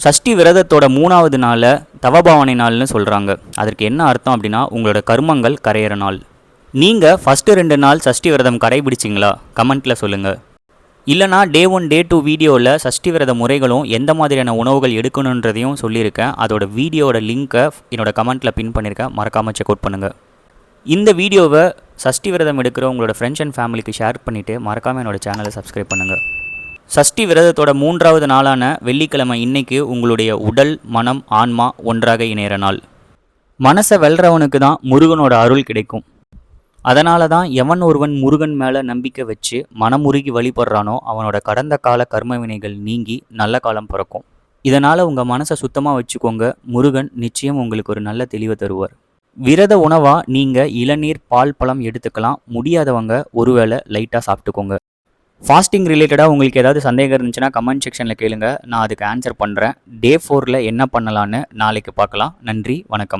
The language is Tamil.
சஷ்டி விரதத்தோட 3வது நாளை தவபாவனை நாள்னு சொல்கிறாங்க. அதற்கு என்ன அர்த்தம் அப்படின்னா, உங்களோட கர்மங்கள் கரையிற நாள். நீங்கள் ஃபஸ்ட்டு 2 நாள் சஷ்டி விரதம் கடைபிடிச்சிங்களா? கமெண்ட்டில் சொல்லுங்கள். இல்லைனா டே 1 டே 2 வீடியோவில் சஷ்டி விரத முறைகளும் எந்த மாதிரியான உணவுகள் எடுக்கணுன்றதையும் சொல்லியிருக்கேன். அதோட வீடியோட லிங்க்கை என்னோட கமெண்ட்டில் பின் பண்ணியிருக்கேன், மறக்காமல் செக் அவுட் பண்ணுங்கள். இந்த வீடியோவை சஷ்டி விரதம் எடுக்கிற உங்களோட ஃப்ரெண்ட்ஸ் அண்ட் ஃபேமிலிக்கு ஷேர் பண்ணிவிட்டு மறக்காமல் என்னோடய சேனலை சப்ஸ்கிரைப் பண்ணுங்கள். சஷ்டி விரதத்தோட 3வது நாளான வெள்ளிக்கிழமை இன்னைக்கு உங்களுடைய உடல், மனம், ஆன்மா ஒன்றாக இணையிற நாள். மனசை வெல்றவனுக்கு தான் முருகனோட அருள் கிடைக்கும். அதனால தான் எவன் ஒருவன் முருகன் மேலே நம்பிக்கை வச்சு மனமுருகி வழிபடுறானோ அவனோட கடந்த கால கர்ம வினைகள் நீங்கி நல்ல காலம் பிறக்கும். இதனால் உங்கள் மனசை சுத்தமாக வச்சுக்கோங்க. முருகன் நிச்சயம் உங்களுக்கு ஒரு நல்ல தெளிவை தருவார். விரத உணவாக நீங்கள் இளநீர், பால், பழம் எடுத்துக்கலாம். முடியாதவங்க ஒருவேளை லைட்டாக சாப்பிட்டுக்கோங்க. ஃபாஸ்டிங் ரிலேட்டடாக உங்களுக்கு ஏதாவது சந்தேகம் இருந்துச்சுன்னா கமெண்ட் செக்ஷனில் கேளுங்க, நான் அதுக்கு ஆன்சர் பண்ணுறேன். டே 4ல் என்ன பண்ணலான்னு நாளைக்கு பார்க்கலாம். நன்றி, வணக்கம்.